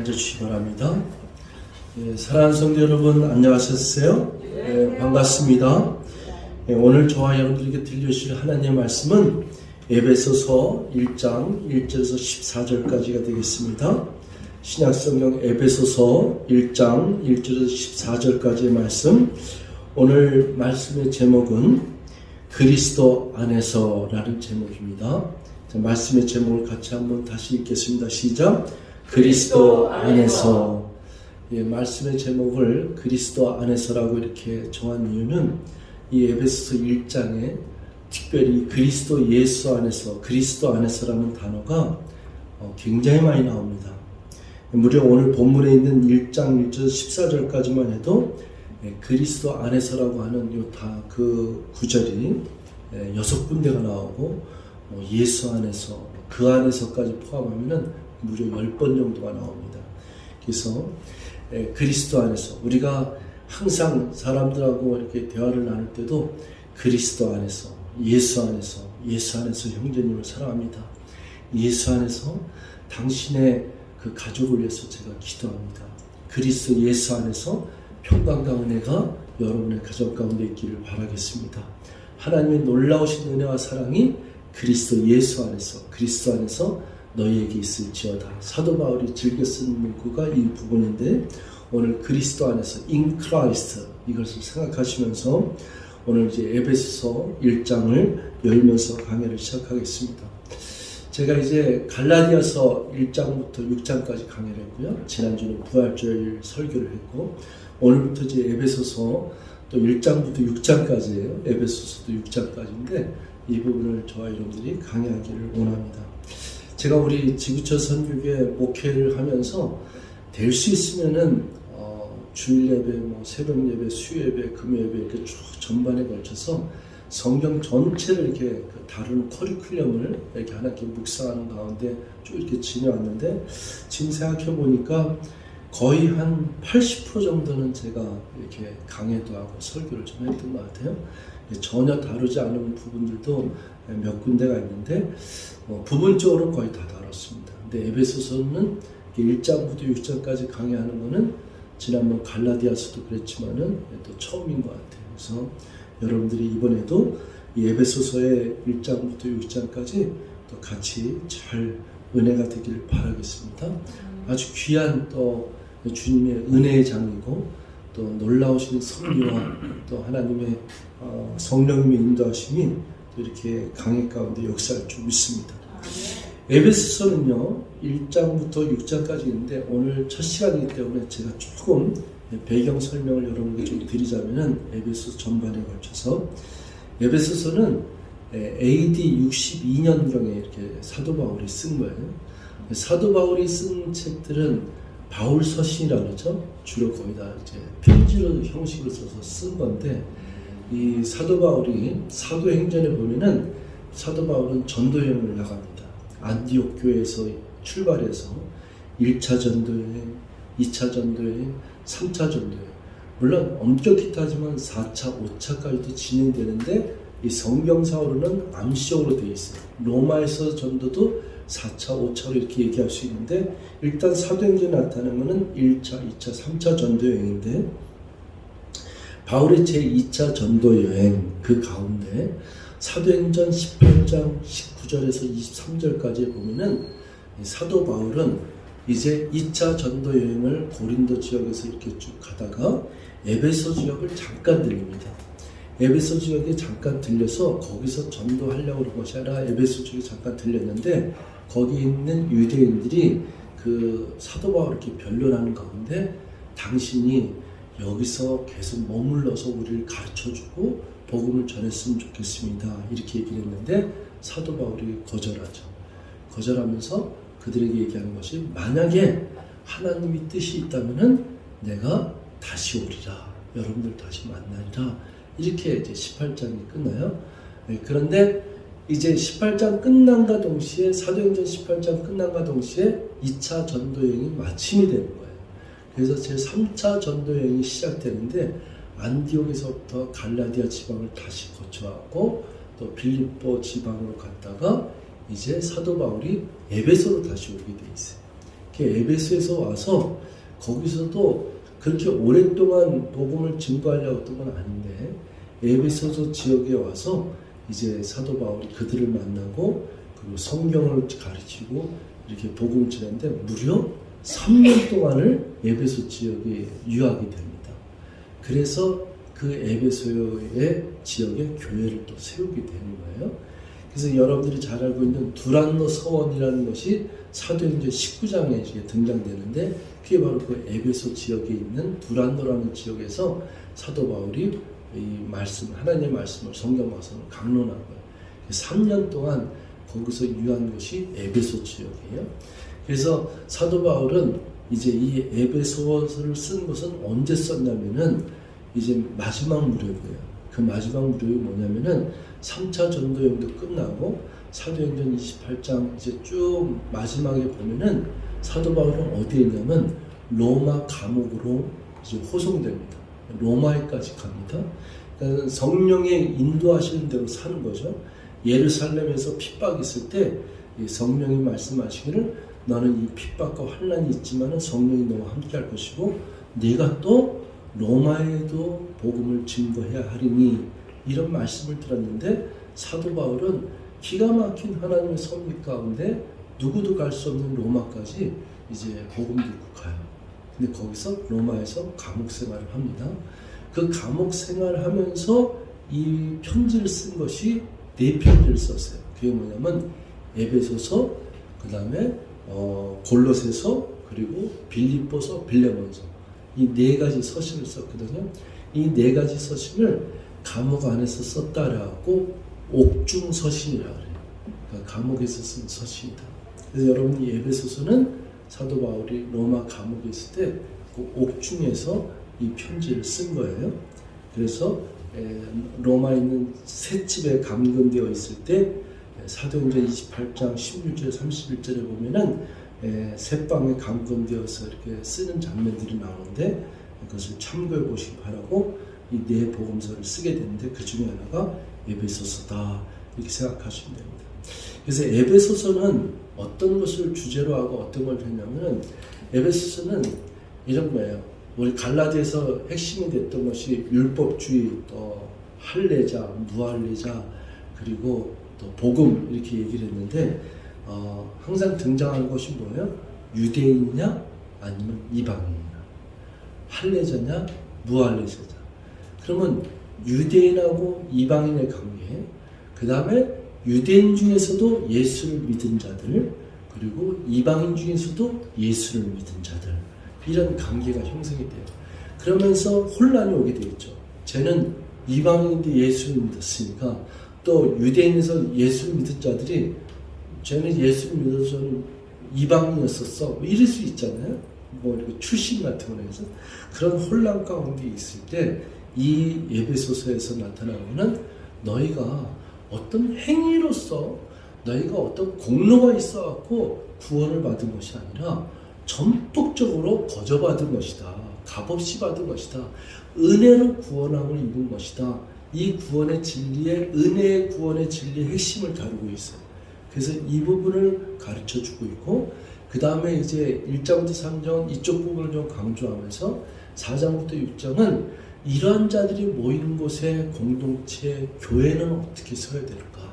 앉아주시기 바랍니다. 사랑하는 성도 여러분, 안녕하셨어요? 반갑습니다. 오늘 저와 여러분들에게 들려주실 하나님의 말씀은 에베소서 1장 1절에서 14절까지가 되겠습니다. 신약성경 에베소서 1장 1절에서 14절까지의 말씀, 오늘 말씀의 제목은 그리스도 안에서라는 제목입니다. 자, 말씀의 제목을 같이 한번 다시 읽겠습니다. 시작. 그리스도 안에서. 말씀의 제목을 그리스도 안에서라고 이렇게 정한 이유는 이 에베소서 1장에 특별히 그리스도 예수 안에서, 그리스도 안에서라는 단어가 굉장히 많이 나옵니다. 무려 오늘 본문에 있는 1장 1절 14절까지만 해도 그리스도 안에서라고 하는 그 구절이 6군데가 나오고 예수 안에서, 그 안에서까지 포함하면 무려 10번 정도가 나옵니다. 그래서 그리스도 안에서, 우리가 항상 사람들하고 이렇게 대화를 나눌 때도 그리스도 안에서, 예수 안에서, 예수 안에서 형제님을 사랑합니다. 예수 안에서 당신의 그 가족을 위해서 제가 기도합니다. 그리스도 예수 안에서 평강과 은혜가 여러분의 가정 가운데 있기를 바라겠습니다. 하나님의 놀라우신 은혜와 사랑이 그리스도 예수 안에서, 그리스도 안에서 너희에게 있을지어다. 사도 바울이 즐겨 쓴 문구가 이 부분인데, 오늘 그리스도 안에서 in Christ 이것을 생각하시면서 오늘 이제 에베소서 1장을 열면서 강의를 시작하겠습니다. 제가 이제 갈라디아서 1장부터 6장까지 강의를 했고요. 지난주는 부활절 설교를 했고, 오늘부터 이제 에베소서 또 1장부터 6장까지예요. 에베소서도 6장까지인데 이 부분을 저와 여러분들이 강의하기를 원합니다. 제가 우리 지구촌 선교회 목회를 하면서 될 수 있으면은 주일 예배, 새벽 예배, 수요 예배, 금요 예배 이렇게 쭉 전반에 걸쳐서 성경 전체를 이렇게 다루는 커리큘럼을 이렇게 하나님께 묵상하는 가운데 쭉 이렇게 지내왔는데, 지금 생각해 보니까 거의 한 80% 정도는 제가 이렇게 강의도 하고 설교를 좀 했던 것 같아요. 전혀 다루지 않은 부분들도 몇 군데가 있는데 부분적으로 거의 다 다뤘습니다. 근데 에베소서는 1장부터 6장까지 강의하는 거는 지난번 갈라디아서도 그랬지만은 또 처음인 것 같아요. 그래서 여러분들이 이번에도 이 에베소서의 1장부터 6장까지 또 같이 잘 은혜가 되기를 바라겠습니다. 아주 귀한 또 주님의 은혜의 장이고 또 놀라우신 섭리와 또 하나님의 성령님의 인도하심이 또 이렇게 강의 가운데 역사할 줄 믿습니다. 에베소서는요 1장부터 6장까지 있는데 오늘 첫 시간이기 때문에 제가 조금 배경 설명을 여러분께 좀 드리자면은, 에베소서 전반에 걸쳐서 에베소서는 AD 62년경에 이렇게 사도 바울이 쓴 거예요. 사도 바울이 쓴 책들은 바울 서신이라고 그러죠. 주로 거의 다 이제 편지로 형식으로 써서 쓴 건데, 이 사도 바울이 사도행전에 보면은 사도 바울은 전도 여행을 나갑니다. 안디옥 교회에서 출발해서 1차 전도여행, 2차 전도여행, 3차 전도여행, 물론 엄격히 따지면 4차, 5차까지도 진행되는데 이 성경사로는 암시적으로 되어 있어요. 로마에서 전도도 4차, 5차로 이렇게 얘기할 수 있는데, 일단 사도행전에 나타나는 것은 1차, 2차, 3차 전도여행인데, 바울의 제2차 전도여행 그 가운데 사도행전 18장 19절에서 23절까지 보면은 사도 바울은 이제 2차 전도 여행을 고린도 지역에서 이렇게 쭉 가다가 에베소 지역을 잠깐 들립니다. 에베소 지역에 잠깐 들려서 거기서 전도하려고 그런 것이 아니라 에베소 지역에 잠깐 들렸는데, 거기 있는 유대인들이 그 사도 바울을 이렇게 변론하는 가운데 당신이 여기서 계속 머물러서 우리를 가르쳐주고 복음을 전했으면 좋겠습니다. 이렇게 얘기를 했는데 사도 바울이 거절하죠. 거절하면서 그들에게 얘기하는 것이, 만약에 하나님의 뜻이 있다면은 내가 다시 오리라. 여러분들 다시 만나리라. 이렇게 이제 18장이 끝나요. 그런데 이제 18장 끝난과 동시에, 사도행전 18장 끝난과 동시에 2차 전도여행이 마침이 되는 거예요. 그래서 제 3차 전도여행이 시작되는데, 안디옥에서부터 갈라디아 지방을 다시 거쳐왔고 또 빌립보 지방으로 갔다가 이제 사도 바울이 에베소로 다시 오게 돼 있어요. 에베소에서 와서 거기서도 그렇게 오랫동안 복음을 증거하려고 했던 건 아닌데 에베소서 지역에 와서 이제 사도 바울이 그들을 만나고 그리고 성경을 가르치고 이렇게 복음을 전했는데 무려 3년 동안을 에베소 지역에 유학이 됩니다. 그래서 그 에베소의 지역에 교회를 또 세우게 되는 거예요. 그래서 여러분들이 잘 알고 있는 두란노 서원이라는 것이 사도행전 19장에 등장되는데 그게 바로 그 에베소 지역에 있는 두란노라는 지역에서 사도 바울이 이 말씀, 하나님의 말씀을 성경 말씀을 강론한 거예요. 3년 동안 거기서 유한 것이 에베소 지역이에요. 그래서 사도 바울은 이제 이 에베소서를 쓴 것은 언제 썼냐면은 이제 마지막 무렵이에요. 그 마지막 무렵이 뭐냐면은 3차 전도여행도 끝나고 사도행전 28장 이제 쭉 마지막에 보면은 사도 바울은 어디에 있냐면 로마 감옥으로 이제 호송됩니다. 로마에까지 갑니다. 그러니까 성령의 인도하시는 대로 사는 거죠. 예루살렘에서 핍박이 있을 때 성령이 말씀하시기를 너는 이 핍박과 환난이 있지만 성령이 너와 함께 할 것이고 네가 또 로마에도 복음을 증거해야 하리니 이런 말씀을 들었는데 사도 바울은 기가 막힌 하나님의 섭리 가운데 누구도 갈 수 없는 로마까지 이제 복음 듣고 가요. 근데 거기서 로마에서 감옥 생활을 합니다. 그 감옥 생활을 하면서 이 편지를 쓴 것이 4편지를 썼어요. 그게 뭐냐면 에베소서, 그 다음에 골로새서, 그리고 빌립보서, 빌레몬서 이 4가지 서신을 썼거든요. 이 4가지 서신을 감옥 안에서 썼다라고 옥중 서신이라고 그래요. 그러니까 감옥에서 쓴 서신이다. 그래서 여러분이 에베소서는 사도 바울이 로마 감옥에 있을 때 그 옥중에서 이 편지를 쓴 거예요. 그래서 로마에 있는 새 집에 감금되어 있을 때 사도행전 28장 16절 31절에 보면은 새방에 감금되어서 이렇게 쓰는 장면들이 나오는데 그것을 참고해 보시기 바라고 이 4복음서를 쓰게 되는데 그 중에 하나가 에베소서다 이렇게 생각하시면 됩니다. 그래서 에베소서는 어떤 것을 주제로 하고 어떤 걸 했냐면은 에베소서는 이런 거예요. 우리 갈라디아에서 핵심이 됐던 것이 율법주의, 또 할례자, 무할례자, 그리고 또 복음 이렇게 얘기를 했는데 항상 등장하는 것이 뭐예요? 유대인이냐 아니면 이방인이냐, 할례자냐 무할례자냐. 그러면 유대인하고 이방인의 관계, 그 다음에 유대인 중에서도 예수를 믿은 자들, 그리고 이방인 중에서도 예수를 믿은 자들, 이런 관계가 형성이 돼요. 그러면서 혼란이 오게 되겠죠. 쟤는 이방인인데 예수를 믿었으니까 또 유대인에서 예수를 믿은 자들이 쟤는 예수를 믿어서는 이방인이었었어, 뭐 이럴 수 있잖아요. 뭐 출신 같은 거에 서 그런 혼란 가운데 있을 때 이 에베소서에서 나타나는 것은 너희가 어떤 행위로서 너희가 어떤 공로가 있어갖고 구원을 받은 것이 아니라 전폭적으로 거저받은 것이다. 값없이 받은 것이다. 은혜로 구원함을 입은 것이다. 이 구원의 진리의, 은혜의 구원의 진리의 핵심을 다루고 있어요. 그래서 이 부분을 가르쳐 주고 있고, 그 다음에 이제 1장부터 3장 이쪽 부분을 좀 강조하면서 4장부터 6장은 이러한 자들이 모이는 곳에 공동체, 교회는 어떻게 서야 될까?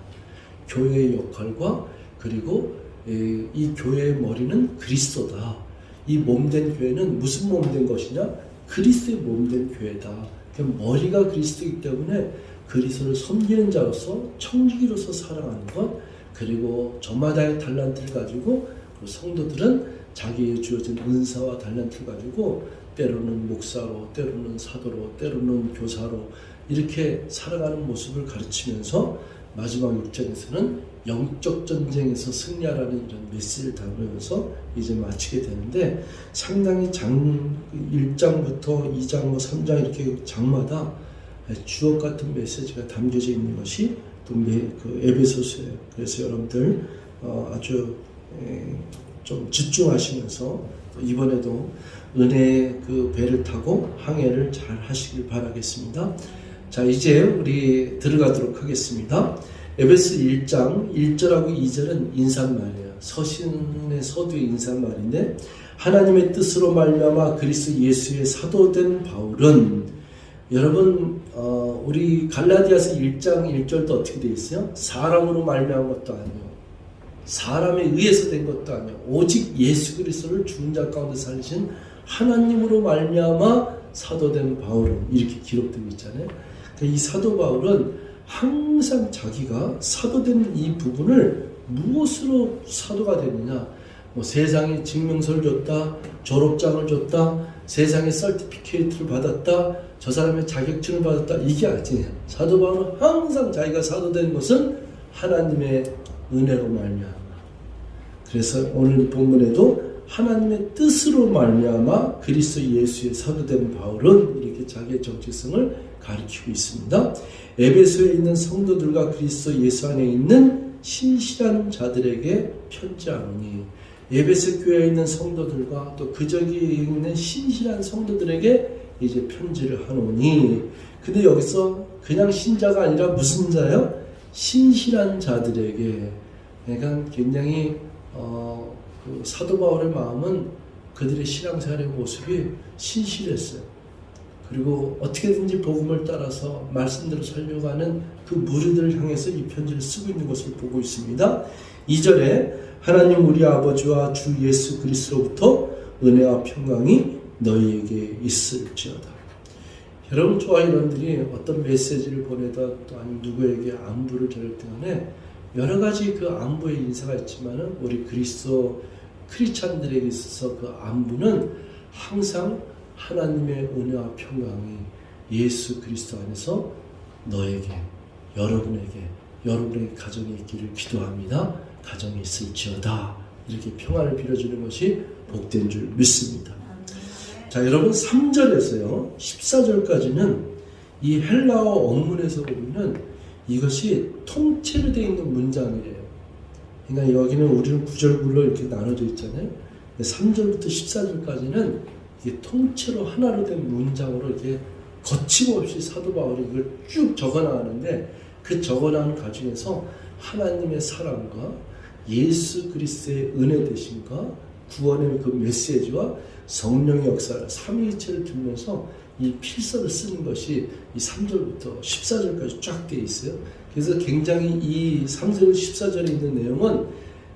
교회의 역할과 그리고 이 교회의 머리는 그리스도다. 이 몸된 교회는 무슨 몸된 것이냐? 그리스도의 몸된 교회다. 머리가 그리스도이기 때문에 그리스도를 섬기는 자로서 청지기로서 살아가는 것, 그리고 저마다의 달란트를 가지고 성도들은 자기의 주어진 은사와 달란트를 가지고 때로는 목사로, 때로는 사도로, 때로는 교사로 이렇게 살아가는 모습을 가르치면서 마지막 6장에서는 영적 전쟁에서 승리하라는 이런 메시지를 담으면서 이제 마치게 되는데, 상당히 1장부터 2장, 3장 이렇게 장마다 주옥 같은 메시지가 담겨져 있는 것이 또 그 에베소서예요. 그래서 여러분들 아주 좀 집중하시면서 이번에도 은혜의 그 배를 타고 항해를 잘 하시길 바라겠습니다. 자, 이제 우리 들어가도록 하겠습니다. 에베소 1장 1절하고 2절은 인사말이에요. 서신의 서두의 인사말인데 하나님의 뜻으로 말미암아 그리스도 예수의 사도된 바울은 여러분 우리 갈라디아서 1장 1절도 어떻게 되어 있어요? 사람으로 말미암은 것도 아니에요. 사람에 의해서 된 것도 아니에요. 오직 예수 그리스도를 죽은 자 가운데 살리신 하나님으로 말미암아 사도된 바울은 이렇게 기록되고 있잖아요. 이 사도 바울은 항상 자기가 사도된 이 부분을 무엇으로 사도가 되느냐, 뭐 세상에 증명서를 줬다, 졸업장을 줬다, 세상에 서티피케이트를 받았다, 저 사람의 자격증을 받았다, 이게 아니에요. 사도 바울은 항상 자기가 사도된 것은 하나님의 은혜로 말미암아. 그래서 오늘 본문에도 하나님의 뜻으로 말미암아 그리스도 예수의 사도된 바울은 이렇게 자기의 정체성을 가리키고 있습니다. 에베소에 있는 성도들과 그리스도 예수 안에 있는 신실한 자들에게 편지하노니, 에베소 교회에 있는 성도들과 또 그 저기에 있는 신실한 성도들에게 이제 편지를 하노니, 근데 여기서 그냥 신자가 아니라 무슨 자요? 신실한 자들에게. 그러니까 굉장히 그 사도 바울의 마음은 그들의 신앙생활의 모습이 신실했어요. 그리고 어떻게든지 복음을 따라서 말씀대로 살려가는 그 무리들을 향해서 이 편지를 쓰고 있는 것을 보고 있습니다. 2절에 하나님 우리 아버지와 주 예수 그리스도로부터 은혜와 평강이 너희에게 있을지어다. 여러분, 저와 여러분들이 어떤 메시지를 보내다 또 아니면 누구에게 안부를 전할 때간에 여러 가지 그 안부의 인사가 있지만은 우리 그리스도 크리스찬들에게 있어서 그 안부는 항상 하나님의 은혜와 평강이 예수 그리스도 안에서 너에게, 여러분의 가정에 있기를 기도합니다. 가정에 있을지어다. 이렇게 평안을 빌어주는 것이 복된 줄 믿습니다. 자, 여러분 3절에서요 14절까지는 이 헬라어 원문에서 보면 이것이 통째로 되어 있는 문장이에요. 그러니까 여기는 우리는 구절구로 이렇게 나눠져 있잖아요. 3절부터 14절까지는 이게 통째로 하나로 된 문장으로 이렇게 거침없이 사도 바울이 이걸 쭉 적어나가는데, 그 적어나가는 과정에서 하나님의 사랑과 예수 그리스도의 은혜 되심과 구원의 그 메시지와 성령의 역사를 삼위일체를 두면서 이 필서를 쓰는 것이 이 3절부터 14절까지 쫙 되어 있어요. 그래서 굉장히 이 3절 14절에 있는 내용은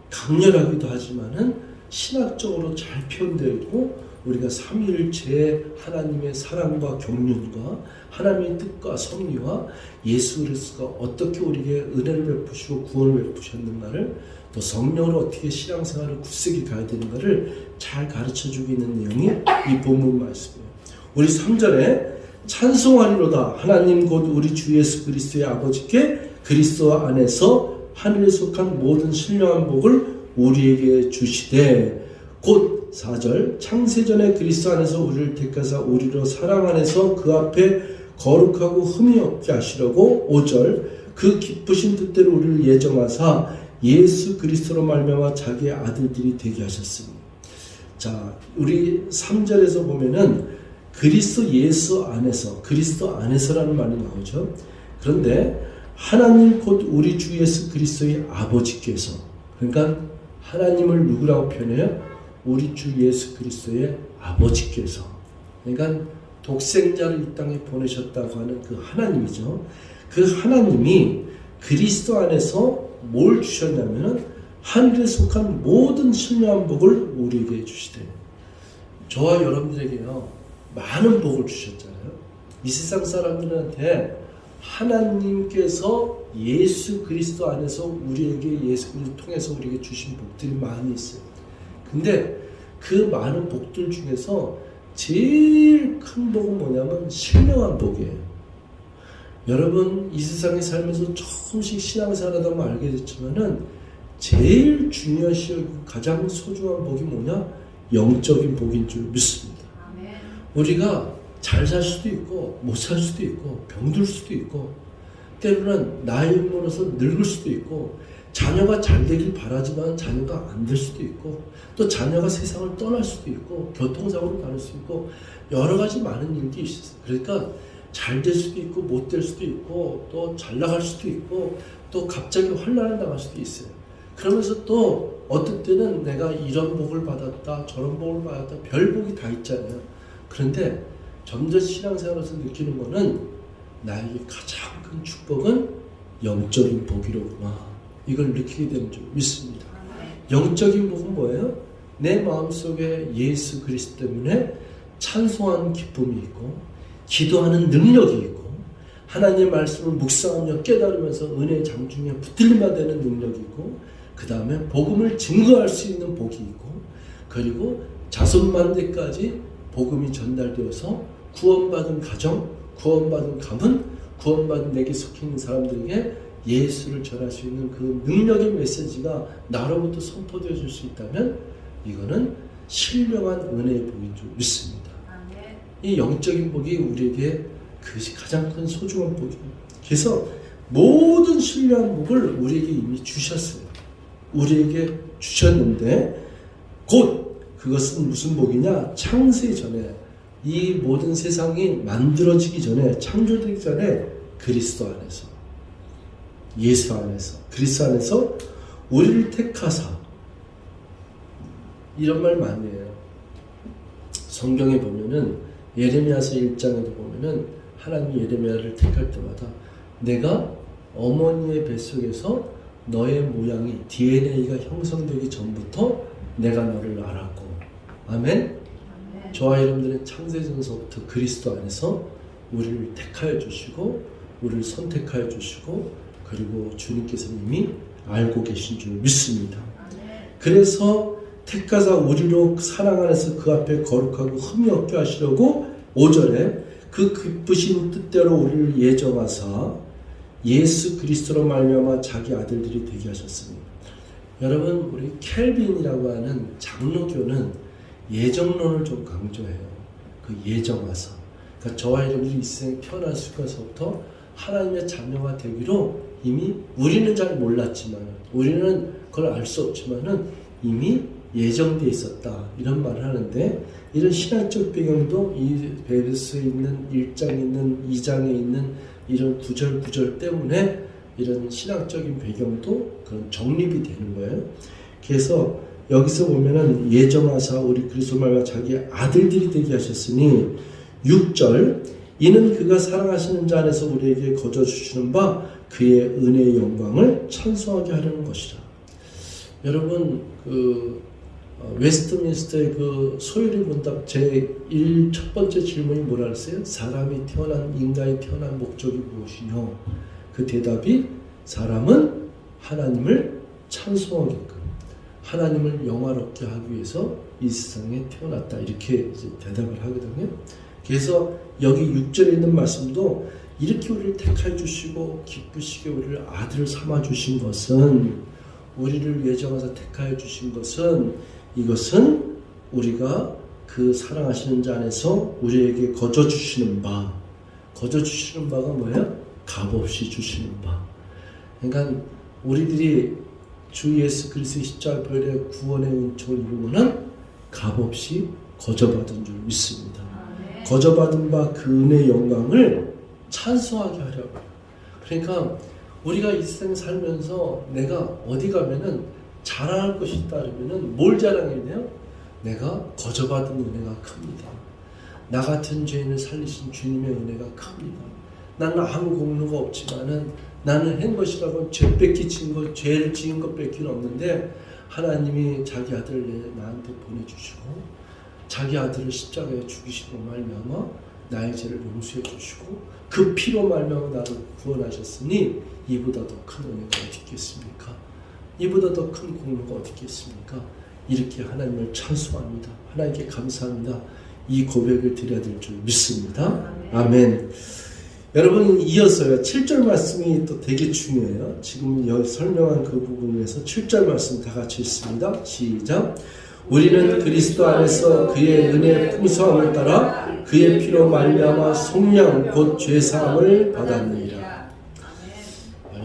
강렬하기도 하지만은 신학적으로 잘 표현되어 있고, 우리가 삼위일체의 하나님의 사랑과 경륜과 하나님의 뜻과 섭리와 예수 그리스도가 어떻게 우리에게 은혜를 베푸시고 구원을 베푸셨는가를, 또 성령으로 어떻게 신앙생활을 굳세게 가야 되는가를 잘 가르쳐주고 있는 내용이 이 본문 말씀이에요. 우리 3절에 찬송하리로다 하나님 곧 우리 주 예수 그리스도의 아버지께 그리스도 안에서 하늘에 속한 모든 신령한 복을 우리에게 주시되, 곧 4절 창세전에 그리스도 안에서 우리를 택하사 우리로 사랑 안에서 그 앞에 거룩하고 흠이 없게 하시려고 5절 그 기쁘신 뜻대로 우리를 예정하사 예수 그리스도로 말미암아 자기의 아들들이 되게 하셨으니. 자, 우리 3절에서 보면은 그리스도 예수 안에서, 그리스도 안에서라는 말이 나오죠. 그런데 하나님 곧 우리 주 예수 그리스도의 아버지께서, 그러니까 하나님을 누구라고 표현해요? 우리 주 예수 그리스도의 아버지께서, 그러니까 독생자를 이 땅에 보내셨다고 하는 그 하나님이죠. 그 하나님이 그리스도 안에서 뭘 주셨냐면은 하늘에 속한 모든 신령한 복을 우리에게 주시되, 저와 여러분들에게요 많은 복을 주셨잖아요. 이 세상 사람들한테 하나님께서 예수 그리스도 안에서 우리에게, 예수 그리스도 통해서 우리에게 주신 복들이 많이 있어요. 근데 그 많은 복들 중에서 제일 큰 복은 뭐냐면 신령한 복이에요. 여러분, 이 세상에 살면서 조금씩 신앙생활하다 보면 알게 됐지만은 제일 중요시 가장 소중한 복이 뭐냐? 영적인 복인 줄 믿습니다. 우리가 잘 살 수도 있고 못 살 수도 있고 병들 수도 있고 때로는 나이 먹어서 늙을 수도 있고, 자녀가 잘 되길 바라지만 자녀가 안 될 수도 있고, 또 자녀가 세상을 떠날 수도 있고 교통사고로 다닐 수 있고 여러 가지 많은 일들이 있어요. 그러니까 잘 될 수도 있고 못 될 수도 있고 또 잘 나갈 수도 있고 또 갑자기 환난을 당할 수도 있어요. 그러면서 또 어떤 때는 내가 이런 복을 받았다, 저런 복을 받았다, 별 복이 다 있잖아요. 그런데 점점 신앙생활에서 느끼는 거는 나에게 가장 큰 축복은 영적인 복이로구나. 이걸 느끼게 되는 줄 믿습니다. 영적인 복은 뭐예요? 내 마음속에 예수 그리스도 때문에 찬송하는 기쁨이 있고 기도하는 능력이 있고 하나님의 말씀을 묵상하며 깨달으면서 은혜의 장중에 붙들림만 되는 능력이 있고 그 다음에 복음을 증거할 수 있는 복이 있고 그리고 자손만대까지 복음이 전달되어서 구원받은 가정, 구원받은 가문, 구원받은 내게 속해 있는 사람들에게 예수를 전할 수 있는 그 능력의 메시지가 나로부터 선포되어 줄 수 있다면 이거는 신령한 은혜의 복인 줄 믿습니다. 이 영적인 복이 우리에게 그것이 가장 큰 소중한 복입니다. 그래서 모든 신령한 복을 우리에게 이미 주셨어요. 우리에게 주셨는데 곧 그것은 무슨 복이냐? 창세 전에 이 모든 세상이 만들어지기 전에 창조되기 전에 그리스도 안에서 예수 안에서 그리스도 안에서 우리를 택하사 이런 말 많이 해요. 성경에 보면은 예레미야서 1장에도 보면은 하나님이 예레미야를 택할 때마다 내가 어머니의 뱃속에서 너의 모양이 DNA가 형성되기 전부터 내가 너를 알았고 아멘? 저와 여러분들은 창세전서부터 그리스도 안에서 우리를 택하여 주시고 우리를 선택하여 주시고 그리고 주님께서는 이미 알고 계신 줄 믿습니다. 그래서 택하사 우리로 사랑 안에서 그 앞에 거룩하고 흠이 없게 하시려고 5절에 그 기쁘신 뜻대로 우리를 예정하사 예수 그리스도로 말미암아 자기 아들들이 되게 하셨습니다. 여러분 우리 켈빈이라고 하는 장로교는 예정론을 좀 강조해요. 그 예정하사. 그러니까 저와 여러분들이 이 세상에 태어날 수가서부터 하나님의 자녀가 되기로 이미 우리는 잘 몰랐지만 우리는 그걸 알 수 없지만은 이미 예정되어 있었다 이런 말을 하는데 이런 신학적 배경도 이 베드로서에 있는 1장에 있는 2장에 있는 이런 구절 때문에 이런 신학적인 배경도 그런 정립이 되는 거예요. 그래서 여기서 보면은 예정하사 우리 그리스도 말과 자기 아들들이 되게 하셨으니 6절 이는 그가 사랑하시는 자 안에서 우리에게 거저 주시는 바 그의 은혜의 영광을 찬송하게 하려는 것이라. 여러분 웨스트민스터의 그 소유리 문답 제1 첫 번째 질문이 뭐라 그랬어요? 사람이 태어난 인간이 태어난 목적이 무엇이뇨? 그 대답이 사람은 하나님을 찬송하게끔 하나님을 영화롭게 하기 위해서 이 세상에 태어났다 이렇게 이제 대답을 하거든요. 그래서 여기 6절에 있는 말씀도 이렇게 우리를 택하여 주시고 기쁘시게 우리를 아들 삼아 주신 것은 우리를 예정하사 택하여 주신 것은 이것은 우리가 그 사랑하시는 자 안에서 우리에게 거저 주시는 바 거저 주시는 바가 뭐예요? 값없이 주시는 바. 그러니까 우리들이 주 예수 그리스도의 십자가의 구원의 은총을 입으면은 값없이 거저받은 줄 믿습니다. 거저받은 바 그 은혜의 영광을 찬송하게 하려고. 그러니까 우리가 이 세상에 살면서 내가 어디 가면은 자랑할 것이 있다 그러면은 뭘 자랑해야 돼요? 내가 거저받은 은혜가 큽니다. 나 같은 죄인을 살리신 주님의 은혜가 큽니다. 나는 아무 공로가 없지만은 나는 한 것이라고 죄 뺏기친 것, 죄를 지은 것 뺏기는 없는데 하나님이 자기 아들을 나한테 보내주시고 자기 아들을 십자가에 죽이시고 말미암아 나의 죄를 용서해 주시고 그 피로 말미암아 나를 구원하셨으니 이보다 더 큰 은혜가 어디 있겠습니까? 이보다 더 큰 공로가 어디 있겠습니까? 이렇게 하나님을 찬송합니다. 하나님께 감사합니다. 이 고백을 드려야 될 줄 믿습니다. 아멘. 여러분 이어서요 7절 말씀이 또 되게 중요해요. 지금 여기 설명한 그 부분에서 7절 말씀 다 같이 읽습니다. 시작. 우리는 그리스도 안에서 그의 은혜의 풍성함을 따라 그의 피로 말미암아 속량 곧 죄사함을 받았느니라.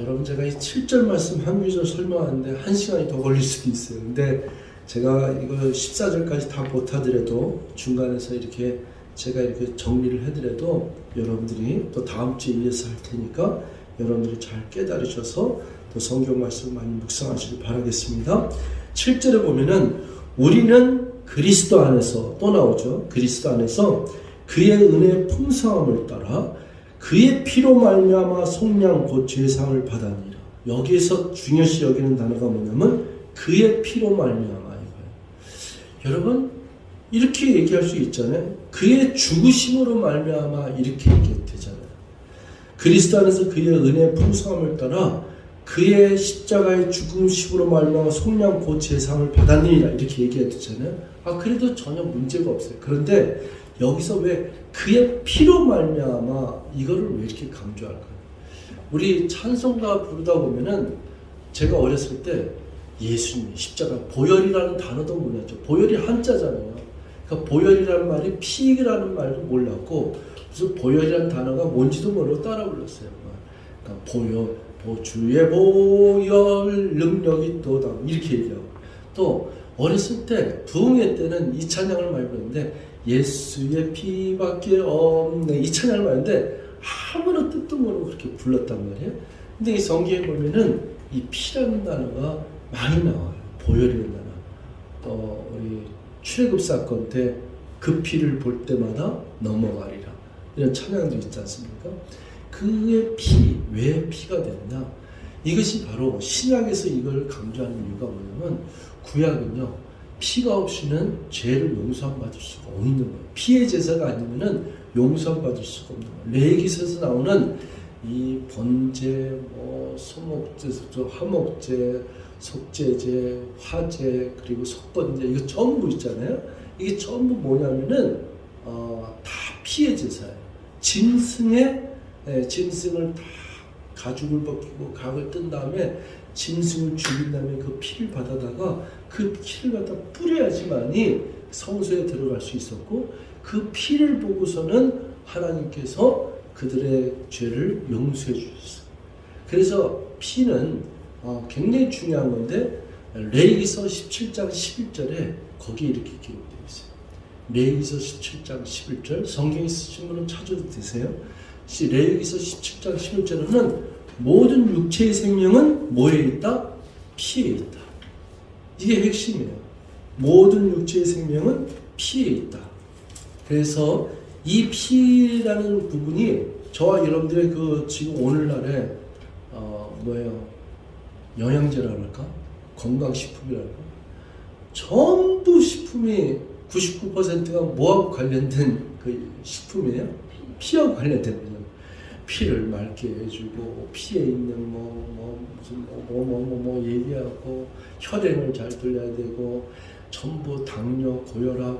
여러분 제가 이 7절 말씀 한 구절 설명하는데 1시간이 더 걸릴 수도 있어요. 근데 제가 이거 14절까지 다 못하더라도 중간에서 이렇게 제가 이렇게 정리를 해드려도 여러분들이 또 다음 주에 이어서 할 테니까 여러분들이 잘 깨달으셔서 또 성경 말씀을 많이 묵상하시길 바라겠습니다. 7절에 보면은 우리는 그리스도 안에서 또 나오죠. 그리스도 안에서 그의 은혜의 풍성함을 따라 그의 피로 말미암아 속량 곧 죄사함을 받았느니라. 여기에서 중요시 여기는 단어가 뭐냐면 그의 피로 말미암아 이거예요. 여러분 이렇게 얘기할 수 있잖아요. 그의 죽으심으로 말미암아 이렇게 얘기되잖아요. 그리스도 안에서 그의 은혜의 풍성함을 따라 그의 십자가의 죽음심으로 말미암아 속량 곧 제사함을 받았느니라 이렇게 얘기했잖아요. 그래도 전혀 문제가 없어요. 그런데 여기서 왜 그의 피로 말미암아 이거를 왜 이렇게 강조할까요? 우리 찬송가 부르다 보면은 제가 어렸을 때 예수님 십자가 보혈이라는 단어도 몰랐죠. 보혈이 한자잖아요. 그러니까 보혈이라는 말이 피라는 말도 몰랐고 무슨 보혈이라는 단어가 뭔지도 모르고 따라 불렀어요. 그러니까 보혈, 주의 보혈 능력이 또다 이렇게 얘기하고 또 어렸을 때 부흥회 때는 이 찬양을 많이 부르는데 예수의 피밖에 없네 이 찬양을 많이 하는데 아무런 뜻도 모르고 그렇게 불렀단 말이에요. 근데 이 성경에 보면은 이 피라는 단어가 많이 나와요. 보혈이라는 단어. 우리 출애굽 사건 때 그 피를 볼 때마다 넘어가리라 이런 찬양도 있지 않습니까? 그의 피, 왜 피가 됐나? 이것이 바로 신약에서 이걸 강조하는 이유가 뭐냐면 구약은요 피가 없이는 죄를 용서함 받을 수가 없는 거예요. 피의 제사가 아니면은 용서함 받을 수가 없는 거예요. 레위기서에서 나오는 이 번제, 소목제, 화목제, 속죄제, 화제, 그리고 속번제 이거 전부 있잖아요. 이게 전부 뭐냐면은 다 피의 제사예요. 짐승을 다 가죽을 벗기고 각을 뜬 다음에 짐승을 죽인 다음에 그 피를 받아다가 그 피를 갖다 뿌려야지만이 성소에 들어갈 수 있었고 그 피를 보고서는 하나님께서 그들의 죄를 용서해 주셨어요. 그래서 피는 굉장히 중요한 건데 레위기서 17장 11절에 거기 이렇게 기록되어 있어요. 레위기서 17장 11절 성경 있으신 분은 찾아도 되세요. 레위기서 17장 11절에는 모든 육체의 생명은 뭐에 있다? 피에 있다. 이게 핵심이에요. 모든 육체의 생명은 피에 있다. 그래서 이 피라는 부분이 저와 여러분들의 그 지금 오늘날에 영양제라고 할까? 건강식품이라고 할까? 전부 식품이 99%가 뭐하고 관련된 그 식품이에요? 피하고 관련된 거죠. 피를 맑게 해주고 피에 있는 무슨 얘기하고 혈행을 잘 돌려야 되고 전부 당뇨, 고혈압,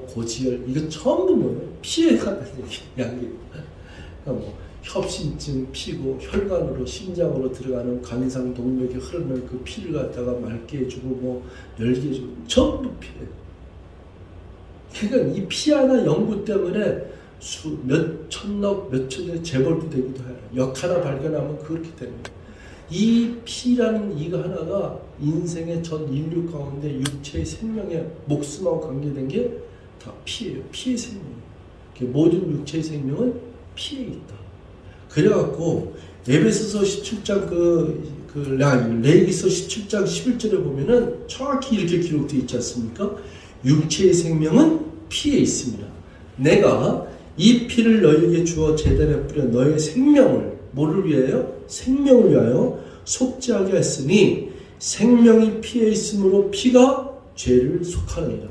고지혈 이거 전부 뭐예요? 피에 관한 이야기. 그러니까 협심증 피고 혈관으로 심장으로 들어가는 관상 동맥에 흐르는 그 피를 갖다가 맑게 해주고 열게 해주고 전부 피예요. 그러니까 이 피 하나 연구 때문에 몇 천억, 몇 천억 재벌도 되기도 해요. 역 하나 발견하면 그렇게 됩니다. 이 피라는 이거 하나가 인생의 전 인류 가운데 육체의 생명에 목숨하고 관계된 게 다 피예요. 피의 생명. 모든 육체의 생명은 피에 있다. 그래갖고 에베소서 17장 레위기서 17장 11절에 보면은 정확히 이렇게 기록되어 있지 않습니까? 육체의 생명은 피에 있습니다. 내가 이 피를 너희에게 주어 제단에 뿌려 너희의 생명을 뭐를 위하여? 생명을 위하여 속죄하게 했으니 생명이 피에 있으므로 피가 죄를 속하느니라.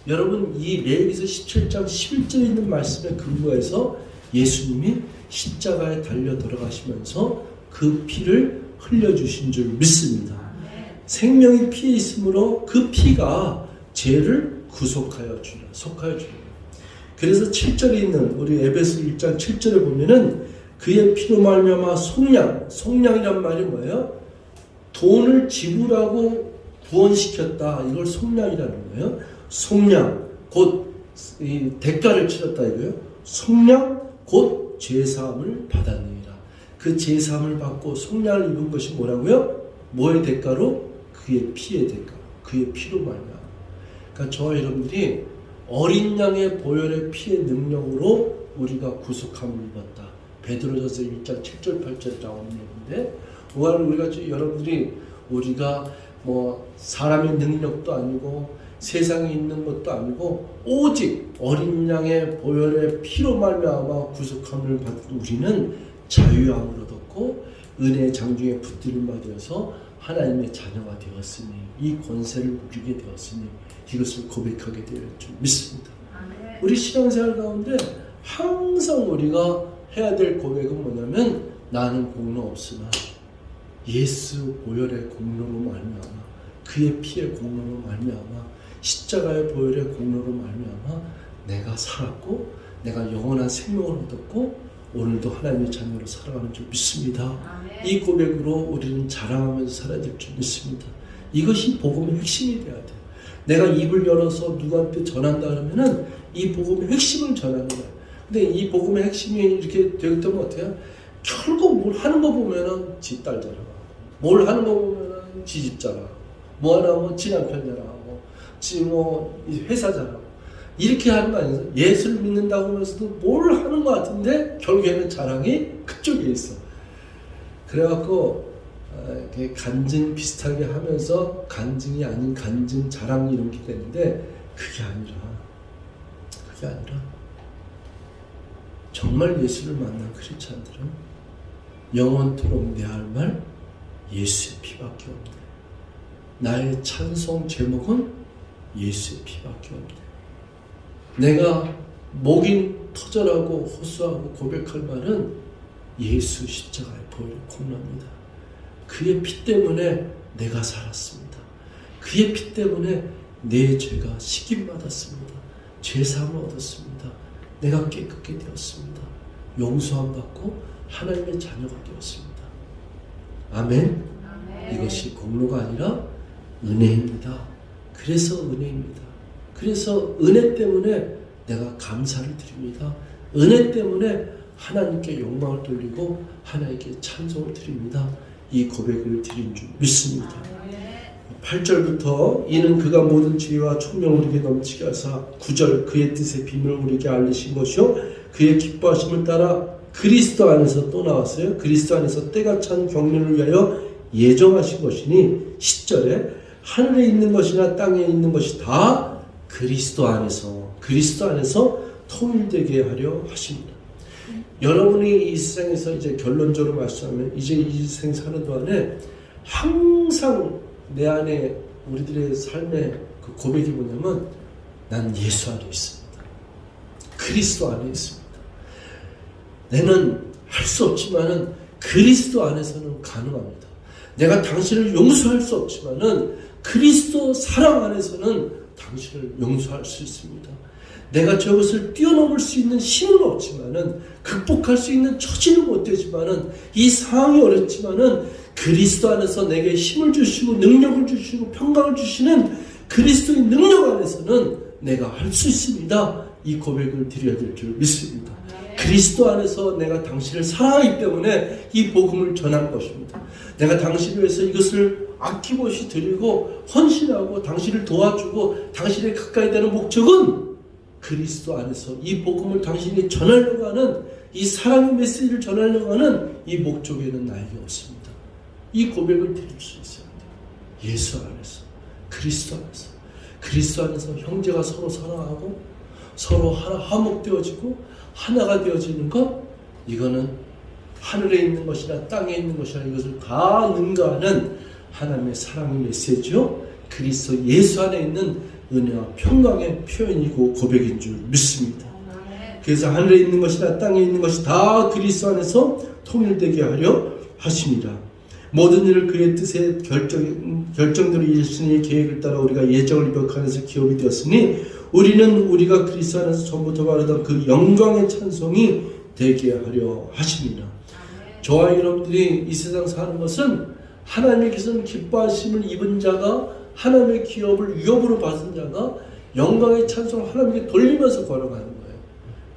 여러분 이 레위기서 17장 11절에 있는 말씀에 근거해서 예수님이 십자가에 달려 들어가시면서 그 피를 흘려주신 줄 믿습니다. 생명이 피에 있으므로 그 피가 죄를 구속하여 주라. 속하여 주라. 그래서 7절에 있는 우리 에베소 1장 7절에 보면은 그의 피로 말미암아 속량이란 말이 뭐예요? 돈을 지불하고 구원시켰다. 이걸 속량이라는 거예요. 속량 곧 이 대가를 치렀다 이거예요. 속량 곧 죄사함을 받았느니라. 그 죄사함을 받고 속량을 입은 것이 뭐라고요? 뭐의 대가로? 그의 피의 대가. 그의 피로 말미암아. 그러니까 저와 여러분들이 어린 양의 보혈의 피의 능력으로 우리가 구속함을 입었다. 베드로전서 1장 7절 8절에 나오는 얘기인데, 오늘 여러분들이 우리가 뭐 사람의 능력도 아니고 세상에 있는 것도 아니고 오직 어린 양의 보혈의 피로 말미암아 구속함을 받은 우리는 자유함을 얻었고 은혜의 장중에 붙들림 받아서 하나님의 자녀가 되었으니 이 권세를 누리게 되었으니 이것을 고백하게 될 줄 믿습니다. 우리 신앙생활 가운데 항상 우리가 해야 될 고백은 뭐냐면 나는 공로 없으나 예수 보혈의 공로로 말미암아 그의 피의 공로로 말미암아 십자가의 보혈의 공로로 말미암아 내가 살았고 내가 영원한 생명을 얻었고 오늘도 하나님의 자녀로 살아가는 줄 믿습니다. 이 고백으로 우리는 자랑하면서 살아야 될 줄 믿습니다. 이것이 복음의 핵심이 돼야 돼요. 내가 입을 열어서 누구한테 전한다 그러면은 이 복음의 핵심을 전하는 거예요. 근데 이 복음의 핵심이 이렇게 되었다면 어떻게 해요? 결국 뭘 하는 거 보면은 지 딸 자랑하고 뭘 하는 거 보면은 지 집 자랑하고 뭐 하나 하면 지 남편 자랑하고 지 뭐 회사 자랑하고 이렇게 하는 거 아니에요? 예수를 믿는다고 하면서도 뭘 하는 것 같은데 결국에는 자랑이 그쪽에 있어. 그래갖고 간증 비슷하게 하면서 간증이 아닌 간증 자랑 이런 게 되는데 그게 아니라 정말 예수를 만난 크리스찬들은 영원토록 내 할 말 예수의 피밖에 없네. 나의 찬송 제목은 예수의 피밖에 없네. 내가 목이 터져라고 호소하고 고백할 말은 예수 십자가의 보혈의 공로입니다. 그의 피 때문에 내가 살았습니다. 그의 피 때문에 내 죄가 씻김받았습니다. 죄사함을 얻었습니다. 내가 깨끗게 되었습니다. 용서함 받고 하나님의 자녀가 되었습니다. 아멘. 이것이 공로가 아니라 은혜입니다. 그래서 은혜입니다. 그래서 은혜 때문에 내가 감사를 드립니다. 은혜 때문에 하나님께 영광을 돌리고 하나님께 찬송을 드립니다. 이 고백을 드린 줄 믿습니다. 8절부터 이는 그가 모든 지혜와 총명을 우리에게 넘치게 하사 9절 그의 뜻의 비밀을 우리에게 알리신 것이요 그의 기뻐하심을 따라 그리스도 안에서 또 나왔어요. 그리스도 안에서 때가 찬 경륜을 위하여 예정하신 것이니 10절에 하늘에 있는 것이나 땅에 있는 것이 다 그리스도 안에서 통일되게 하려 하십니다. 여러분이 이 세상에서 이제 결론적으로 말씀하면 이제 이 세상 사는 동안에 항상 내 안에 우리들의 삶의 그 고백이 뭐냐면 난 예수 안에 있습니다. 그리스도 안에 있습니다. 나는 할 수 없지만은 그리스도 안에서는 가능합니다. 내가 당신을 용서할 수 없지만은 그리스도 사랑 안에서는 당신을 용서할 수 있습니다. 내가 저것을 뛰어넘을 수 있는 힘은 없지만은 극복할 수 있는 처지는 못 되지만은 이 상황이 어렵지만은 그리스도 안에서 내게 힘을 주시고 능력을 주시고 평강을 주시는 그리스도의 능력 안에서는 내가 할 수 있습니다. 이 고백을 드려야 될 줄 믿습니다. 그리스도 안에서 내가 당신을 사랑하기 때문에 이 복음을 전한 것입니다. 내가 당신을 위해서 이것을 아낌없이 드리고 헌신하고 당신을 도와주고 당신에 가까이 되는 목적은 그리스도 안에서 이 복음을 당신이 전하려고 하는 이 사랑의 메시지를 전하려고 하는 이 목적에는 나에게 없습니다. 이 고백을 드릴 수 있어야 돼요. 예수 안에서, 그리스도 안에서 형제가 서로 사랑하고 서로 하나 화목되어지고 하나가 되어지는 것, 이거는 하늘에 있는 것이나 땅에 있는 것이나 이것을 다 능가하는 하나님의 사랑의 메시지요. 그리스도 예수 안에 있는 은혜와 평강의 표현이고 고백인 줄 믿습니다. 그래서 하늘에 있는 것이나 땅에 있는 것이 다 그리스도 안에서 통일되게 하려 하십니다. 모든 일을 그의 뜻에 결정대로 이루시는 계획을 따라 우리가 예정을 입력하면서 기업이 되었으니 우리는 우리가 그리스도 안에서 전부터 말하던 그 영광의 찬송이 되게 하려 하십니다. 저와 여러분들이 이 세상 사는 것은 하나님께서는 기뻐하심을 입은 자가 하나님의 기업을 위협으로 받은 자가 영광의 찬송을 하나님께 돌리면서 걸어가는 거예요.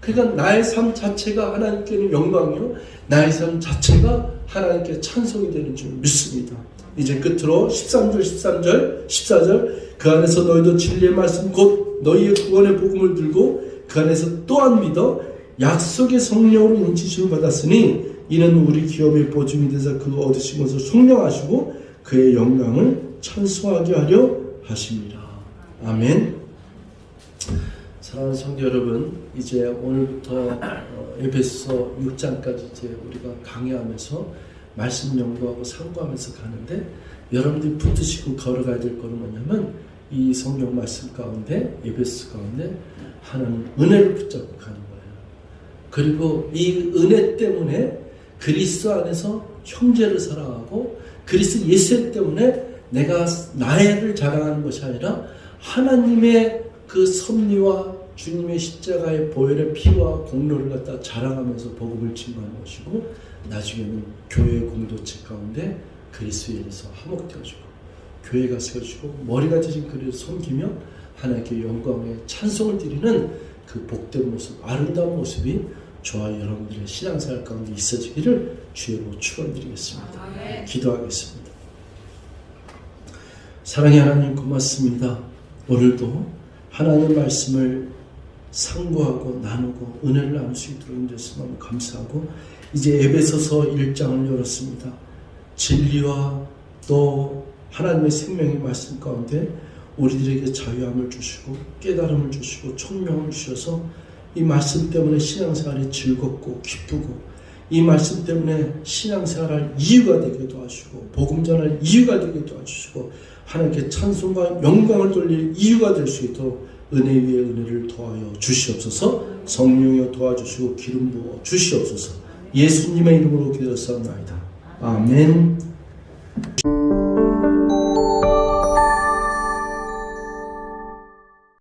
그러니까 나의 삶 자체가 하나님께는 영광이요 나의 삶 자체가 하나님께 찬송이 되는 줄 믿습니다. 이제 끝으로 13절 14절 그 안에서 너희도 진리의 말씀 곧 너희의 구원의 복음을 들고 그 안에서 또한 믿어 약속의 성령으로 인치심을 받았으니 이는 우리 기업의 보증이 돼서 그 얻으신 것을 속량하시고 그의 영광을 찬송하게 하려 하십니다. 아멘. 사랑하는 성도 여러분, 이제 오늘부터 에베소 6장까지 이제 우리가 강의하면서 말씀 연구하고 상고하면서 가는데, 여러분들이 붙드시고 걸어가야 될 것은 뭐냐면 이 성경 말씀 가운데, 에베소 가운데 하나님 은혜를 붙잡고 가는 거예요. 그리고 이 은혜 때문에 그리스도 안에서 형제를 사랑하고 그리스도 예수 때문에 내가 나를 자랑하는 것이 아니라 하나님의 그 섭리와 주님의 십자가의 보혈의 피와 공로를 갖다 자랑하면서 복음을 증거하는 것이고, 나중에는 교회 공동체 가운데 그리스도에 의해서 화목되어지고 교회가 세워지고 머리가 되신 그를 섬기며 하나님께 영광의 찬송을 드리는 그 복된 모습, 아름다운 모습이 저와 여러분들의 신앙생활 가운데 있어지기를 주의로 축원드리겠습니다. 기도하겠습니다. 사랑의 하나님, 고맙습니다. 오늘도 하나님 말씀을 상고하고 나누고 은혜를 나눌 수 있도록 인도해서 너무 감사하고, 이제 에베소서 1장을 열었습니다. 진리와 또 하나님의 생명의 말씀 가운데 우리들에게 자유함을 주시고 깨달음을 주시고 총명을 주셔서 이 말씀 때문에 신앙생활이 즐겁고 기쁘고, 이 말씀 때문에 신앙생활할 이유가 되게 도와주시고 복음 전할 이유가 되게 도와주시고 하나님께 찬송과 영광을 돌릴 이유가 될 수 있도록 은혜 위에 은혜를 더하여 주시옵소서. 성령여 도와주시고 기름 부어 주시옵소서. 예수님의 이름으로 기도하옵나이다. 아멘.